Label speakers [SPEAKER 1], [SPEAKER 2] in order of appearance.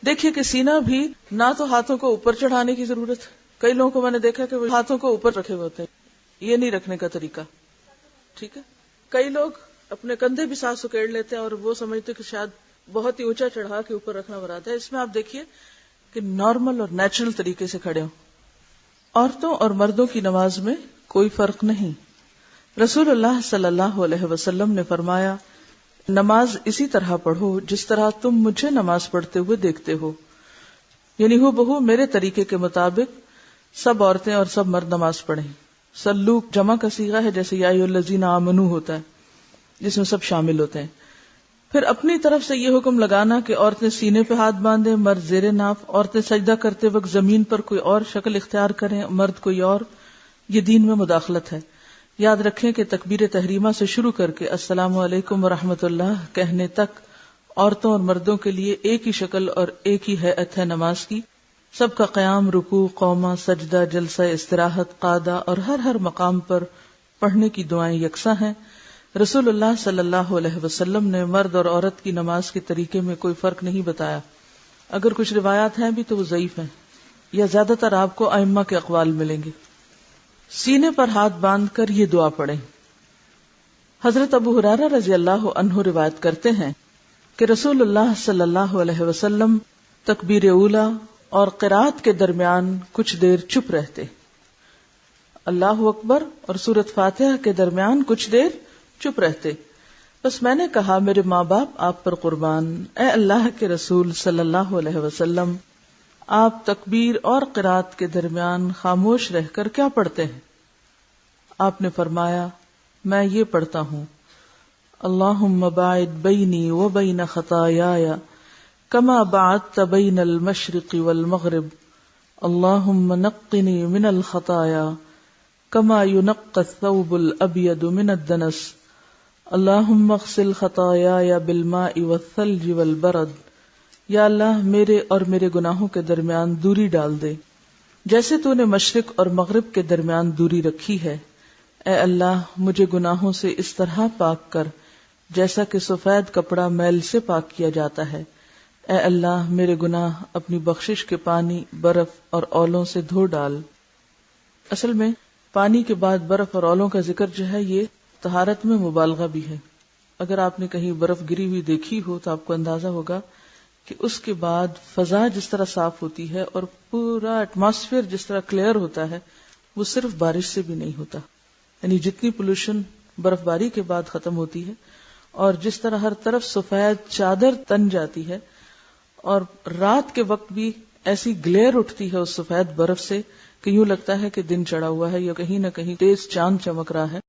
[SPEAKER 1] دیکھیے کہ سینہ بھی نہ تو ہاتھوں کو اوپر چڑھانے کی ضرورت ہے. کئی لوگوں کو میں نے دیکھا کہ وہ ہاتھوں کو اوپر رکھے ہوئے ہوتے ہیں. یہ نہیں رکھنے کا طریقہ. ٹھیک ہے. کئی لوگ اپنے کندھے بھی ساتھ سکیڑ لیتے ہیں اور وہ سمجھتے کہ شاید بہت ہی اونچا چڑھا کے اوپر رکھنا مراد ہے. اس میں آپ دیکھیے کہ نارمل اور نیچرل طریقے سے کھڑے ہوں. عورتوں اور مردوں کی نماز میں کوئی فرق نہیں. رسول اللہ صلی اللہ علیہ وسلم نے فرمایا نماز اسی طرح پڑھو جس طرح تم مجھے نماز پڑھتے ہوئے دیکھتے ہو. یعنی ہو بہو میرے طریقے کے مطابق سب عورتیں اور سب مرد نماز پڑھیں. سلو جمع کا صیغہ ہے, جیسے یا ایھا الذین آمنو ہوتا ہے جس میں سب شامل ہوتے ہیں. پھر اپنی طرف سے یہ حکم لگانا کہ عورتیں سینے پہ ہاتھ باندھیں, مرد زیر ناف. عورتیں سجدہ کرتے وقت زمین پر کوئی اور شکل اختیار کریں, مرد کوئی اور. یہ دین میں مداخلت ہے. یاد رکھیں کہ تکبیر تحریمہ سے شروع کر کے السلام علیکم ورحمۃ اللہ کہنے تک عورتوں اور مردوں کے لیے ایک ہی شکل اور ایک ہی ہیئت ہے نماز کی. سب کا قیام, رکوع, قومہ, سجدہ, جلسہ استراحت, قعدہ اور ہر مقام پر پڑھنے کی دعائیں یکساں ہیں. رسول اللہ صلی اللہ علیہ وسلم نے مرد اور عورت کی نماز کے طریقے میں کوئی فرق نہیں بتایا. اگر کچھ روایات ہیں بھی تو وہ ضعیف ہیں, یا زیادہ تر آپ کو ائمہ کے اقوال ملیں گے. سینے پر ہاتھ باندھ کر یہ دعا پڑھیں. حضرت ابو ہریرہ رضی اللہ عنہ روایت کرتے ہیں کہ رسول اللہ صلی اللہ علیہ وسلم تکبیر اولیٰ اور قرات کے درمیان کچھ دیر چپ رہتے, اللہ اکبر اور سورۃ فاتحہ کے درمیان کچھ دیر چپ رہتے. بس میں نے کہا میرے ماں باپ آپ پر قربان, اے اللہ کے رسول صلی اللہ علیہ وسلم, آپ تکبیر اور قرات کے درمیان خاموش رہ کر کیا پڑھتے ہیں؟ آپ نے فرمایا میں یہ پڑھتا ہوں اللہم باعد بینی و بین خطایایا کما بعدت بین المشرق والمغرب اللہم نقنی من الخطایا کما ینقی الثوب الابید من الدنس اللہم اغسل خطایایا بالماء والثلج والبرد. یا اللہ میرے اور میرے گناہوں کے درمیان دوری ڈال دے جیسے تو نے مشرق اور مغرب کے درمیان دوری رکھی ہے. اے اللہ مجھے گناہوں سے اس طرح پاک کر جیسا کہ سفید کپڑا میل سے پاک کیا جاتا ہے. اے اللہ میرے گناہ اپنی بخشش کے پانی, برف اور اولوں سے دھو ڈال. اصل میں پانی کے بعد برف اور اولوں کا ذکر جو ہے یہ طہارت میں مبالغہ بھی ہے. اگر آپ نے کہیں برف گری ہوئی دیکھی ہو تو آپ کو اندازہ ہوگا کہ اس کے بعد فضا جس طرح صاف ہوتی ہے اور پورا ایٹماسفیئر جس طرح کلیئر ہوتا ہے وہ صرف بارش سے بھی نہیں ہوتا. یعنی جتنی پولوشن برف باری کے بعد ختم ہوتی ہے اور جس طرح ہر طرف سفید چادر تن جاتی ہے اور رات کے وقت بھی ایسی گلیئر اٹھتی ہے اس سفید برف سے کہ یوں لگتا ہے کہ دن چڑھا ہوا ہے یا کہیں نہ کہیں تیز چاند چمک رہا ہے.